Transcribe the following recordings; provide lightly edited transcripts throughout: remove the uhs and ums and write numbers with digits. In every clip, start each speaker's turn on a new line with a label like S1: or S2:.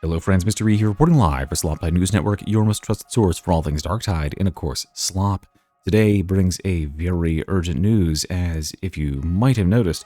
S1: Hello friends, Mr. E here reporting live for Slop News Network, your most trusted source for all things Darktide, and of course, Slop. Today brings a very urgent news, as if you might have noticed,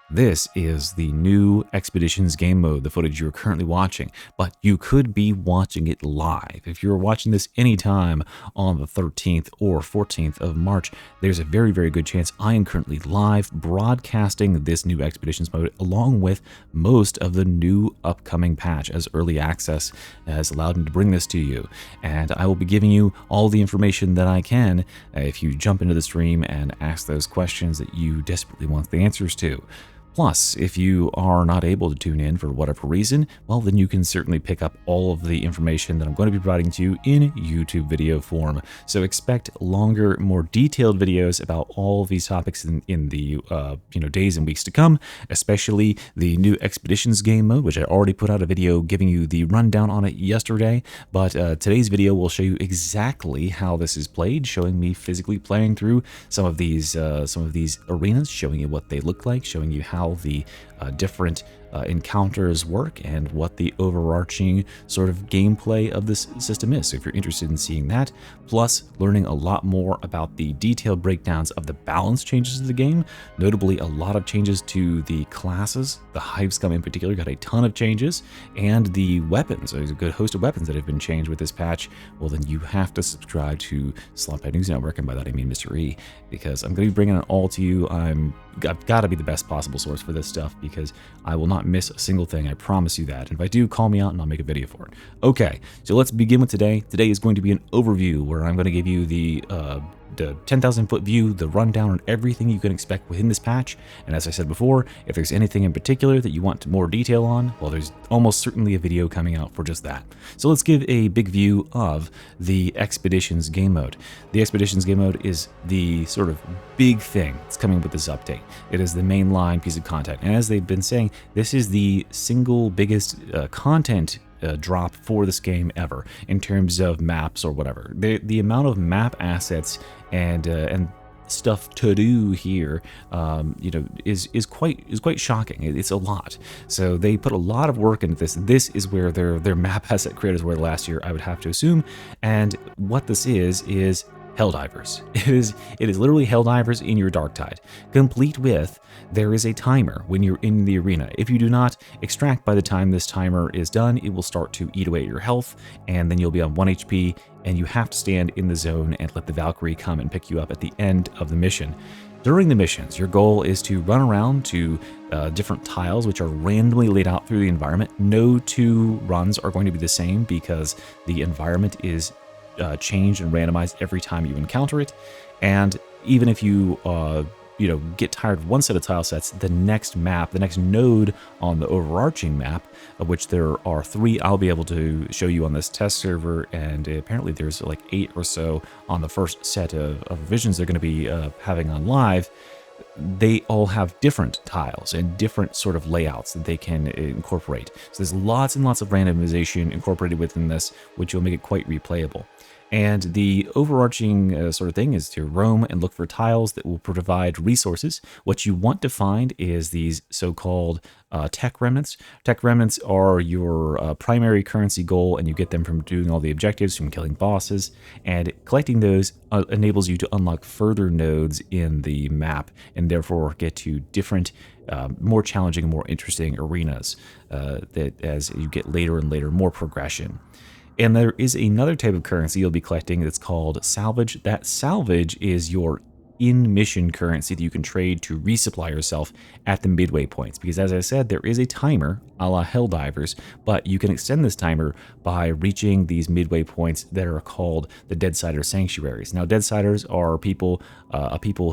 S1: this is the new Expeditions game mode, the footage you're currently watching, but you could be watching it live. If you're watching this anytime on the 13th or 14th of March, there's a very, very good chance I am currently live broadcasting this new Expeditions mode along with most of the new upcoming patch, as early access has allowed me to bring this to you. And I will be giving you all the information that I can if you jump into the stream and ask those questions that you desperately want the answers to. Plus, if you are not able to tune in for whatever reason, well, then you can certainly pick up all of the information that I'm going to be providing to you in YouTube video form. So expect longer, more detailed videos about all of these topics in the days and weeks to come, especially the new Expeditions game mode, which I already put out a video giving you the rundown on it yesterday. But today's video will show you exactly how this is played, showing me physically playing through some of these arenas, showing you what they look like, showing you how the different encounters work and what the overarching sort of gameplay of this system is. So if you're interested in seeing that, plus learning a lot more about the detailed breakdowns of the balance changes of the game, notably a lot of changes to the classes, the Hive Scum in particular got a ton of changes, and the weapons, there's a good host of weapons that have been changed with this patch, well then you have to subscribe to Slop News Network, and by that I mean Mr. E, because I'm going to be bringing it all to you. I've got to be the best possible source for this stuff because I will not miss a single thing, I promise you that. And if I do, call me out and I'll make a video for it. Okay, so let's begin with today. Today is going to be an overview where I'm going to give you the 10,000 foot view, the rundown on everything you can expect within this patch. And as I said before, if there's anything in particular that you want more detail on, well, there's almost certainly a video coming out for just that. So let's give a big view of the Expeditions game mode. The Expeditions game mode is the sort of big thing that's coming with this update. It is the mainline piece of content. And as they've been saying, this is the single biggest content drop for this game ever in terms of maps or whatever. The amount of map assets and stuff to do here, is quite shocking. It's a lot. So they put a lot of work into this. This is where their map asset creators were last year, I would have to assume. And what this is Helldivers. It is literally Helldivers in your Darktide, complete with there is a timer when you're in the arena. If you do not extract by the time this timer is done, it will start to eat away at your health, and then you'll be on 1 HP, and you have to stand in the zone and let the Valkyrie come and pick you up at the end of the mission. During the missions, your goal is to run around to different tiles which are randomly laid out through the environment. No two runs are going to be the same because the environment is changed and randomized every time you encounter it. And even if you get tired of one set of tile sets, the next map, the next node on the overarching map, of which there are 3 I'll be able to show you on this test server, and apparently there's like 8 or so on the first set of revisions they're going to be having on live. They all have different tiles and different sort of layouts that they can incorporate. So there's lots and lots of randomization incorporated within this, which will make it quite replayable. And the overarching sort of thing is to roam and look for tiles that will provide resources. What you want to find is these so-called tech remnants. Tech remnants are your primary currency goal, and you get them from doing all the objectives, from killing bosses, and collecting those enables you to unlock further nodes in the map, and therefore get to different more challenging, more interesting arenas that as you get later and later, more progression. And there is another type of currency you'll be collecting that's called salvage. That salvage is your in-mission currency that you can trade to resupply yourself at the midway points. Because as I said, there is a timer a la Helldivers, but you can extend this timer by reaching these midway points that are called the Deadsider Sanctuaries. Now, Deadsiders are people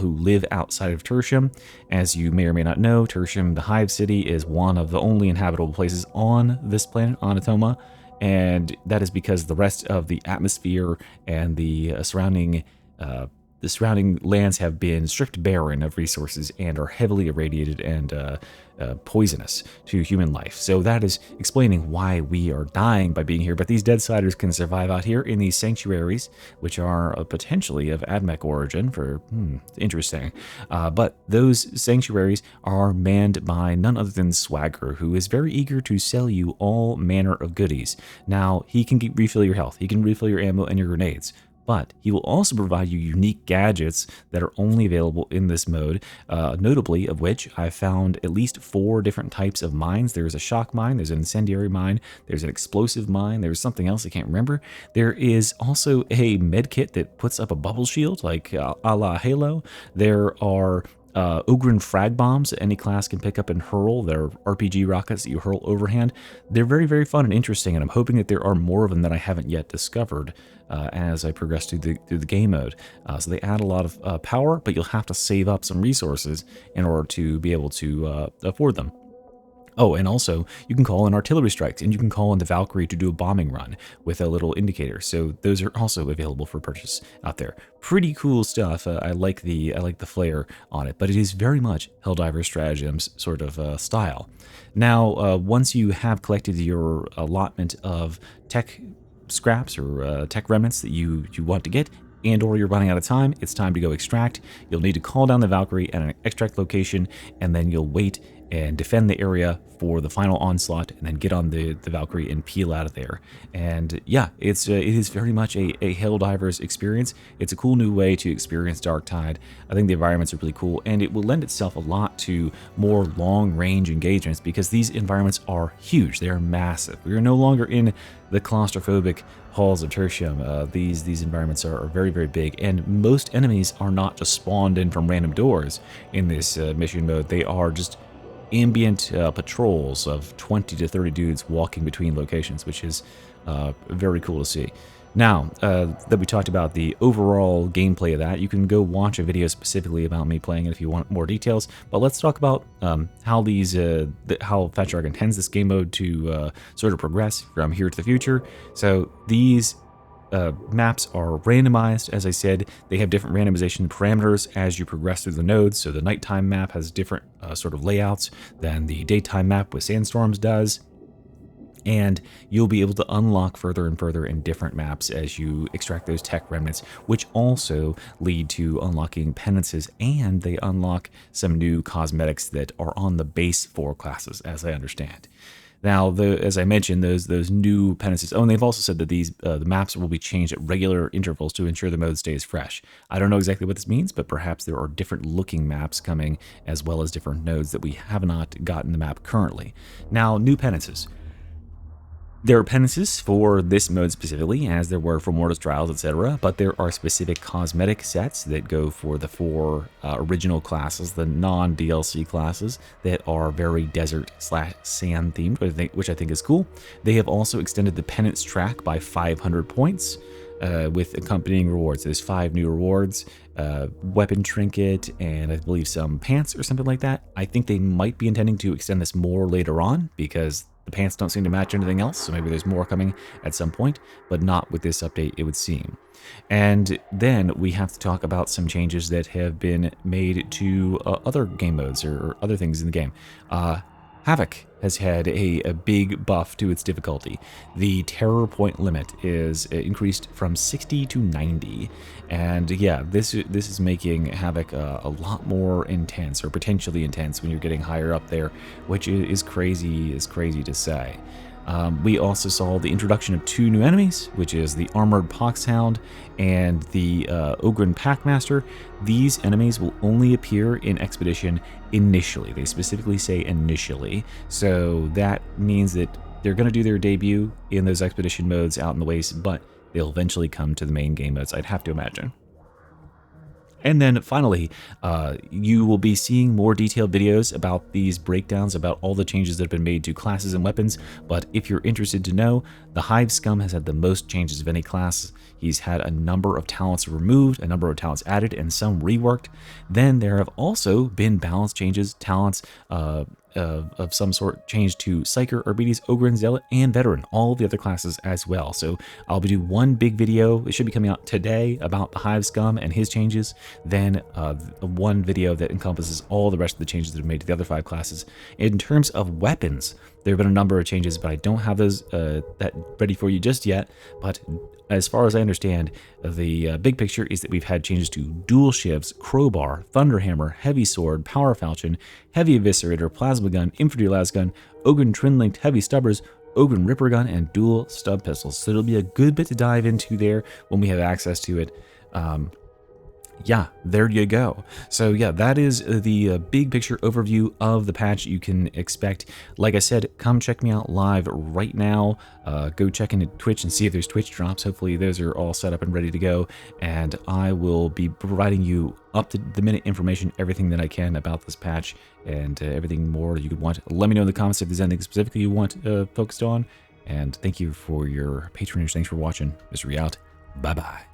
S1: who live outside of Tertium. As you may or may not know, Tertium, the Hive City, is one of the only inhabitable places on this planet, on Atoma. And that is because the rest of the atmosphere and the surrounding the surrounding lands have been stripped barren of resources and are heavily irradiated and poisonous to human life. So that is explaining why we are dying by being here. But these Deadsiders can survive out here in these sanctuaries, which are potentially of Admech origin. Interesting. But those sanctuaries are manned by none other than Swagger, who is very eager to sell you all manner of goodies. Now, he can refill your health, he can refill your ammo and your grenades, but he will also provide you unique gadgets that are only available in this mode, notably of which I found at least 4 different types of mines. There's a shock mine, there's an incendiary mine, there's an explosive mine, there's something else I can't remember. There is also a med kit that puts up a bubble shield, like a la Halo. There are Ogryn frag bombs that any class can pick up and hurl. They're RPG rockets that you hurl overhand. They're very, very fun and interesting, and I'm hoping that there are more of them that I haven't yet discovered as I progress through the game mode. So they add a lot of power, but you'll have to save up some resources in order to be able to afford them. Oh, and also, you can call in artillery strikes, and you can call in the Valkyrie to do a bombing run with a little indicator. So those are also available for purchase out there. Pretty cool stuff. I like the flair on it, but it is very much Helldiver Stratagems sort of style. Now, once you have collected your allotment of tech scraps or tech remnants that you want to get, and/or you're running out of time, it's time to go extract. You'll need to call down the Valkyrie at an extract location, and then you'll wait and defend the area for the final onslaught, and then get on the Valkyrie and peel out of there. And yeah, it is very much a Helldivers experience. It's a cool new way to experience Darktide. I think the environments are really cool, and it will lend itself a lot to more long-range engagements because these environments are huge. They are massive. We are no longer in the claustrophobic halls of Tertium. These environments are very, very big, and most enemies are not just spawned in from random doors in this mission mode. They are just ambient patrols of 20 to 30 dudes walking between locations, which is very cool to see. Now that we talked about the overall gameplay of that, you can go watch a video specifically about me playing it if you want more details. But let's talk about how Fat Shark intends this game mode to sort of progress from here to the future. So these maps are randomized. As I said, they have different randomization parameters as you progress through the nodes. So the nighttime map has different sort of layouts than the daytime map with sandstorms does. And you'll be able to unlock further and further in different maps as you extract those tech remnants, which also lead to unlocking penances, and they unlock some new cosmetics that are on the base 4 classes, as I understand. Now, as I mentioned, those new penances. Oh, and they've also said that the maps will be changed at regular intervals to ensure the mode stays fresh. I don't know exactly what this means, but perhaps there are different looking maps coming, as well as different nodes that we have not gotten the map currently. Now, new penances. There are penances for this mode specifically, as there were for Mortis Trials, etc., but there are specific cosmetic sets that go for the 4 original classes, the non-DLC classes, that are very desert/sand themed, which I think is cool. They have also extended the penance track by 500 points with accompanying rewards. There's 5 new rewards, weapon trinket, and I believe some pants or something like that. I think they might be intending to extend this more later on because the pants don't seem to match anything else, so maybe there's more coming at some point, but not with this update, it would seem. And then we have to talk about some changes that have been made to other game modes or other things in the game. HIVE has had a big buff to its difficulty. The terror point limit is increased from 60 to 90. And yeah, this is making HIVE a lot more intense, or potentially intense, when you're getting higher up there, which is crazy to say. We also saw the introduction of 2 new enemies, which is the Armored Poxhound and the Ogryn Packmaster. These enemies will only appear in Expedition initially. They specifically say initially, so that means that they're going to do their debut in those Expedition modes out in the waste, but they'll eventually come to the main game modes, I'd have to imagine. And then finally, you will be seeing more detailed videos about these breakdowns, about all the changes that have been made to classes and weapons. But if you're interested to know, the HIVE scum has had the most changes of any class. He's had a number of talents removed, a number of talents added, and some reworked. Then there have also been balance changes, talents of some sort changed to Psyker, Arbites, Ogryn, Zealot, and Veteran, all the other classes as well. So I'll be doing one big video, it should be coming out today, about the Hive Scum and his changes, then one video that encompasses all the rest of the changes that have made to the other 5 classes. In terms of weapons, there have been a number of changes, but I don't have those that ready for you just yet. But as far as I understand, the big picture is that we've had changes to Dual Shivs, Crowbar, Thunderhammer, Heavy Sword, Power Falchion, Heavy Eviscerator, Plasma Gun, Infantry Lasgun, Ogryn Twin-Linked Heavy Stubbers, Ogryn Ripper Gun, and Dual Stub Pistols. So it'll be a good bit to dive into there when we have access to it. Yeah, there you go. So yeah, that is the big picture overview of the patch you can expect. Like I said, come check me out live right now. Go check into Twitch and see if there's Twitch drops. Hopefully those are all set up and ready to go. And I will be providing you up to the minute information, everything that I can about this patch and everything more you could want. Let me know in the comments if there's anything specifically you want focused on. And thank you for your patronage. Thanks for watching. Mr. Out. Bye-bye.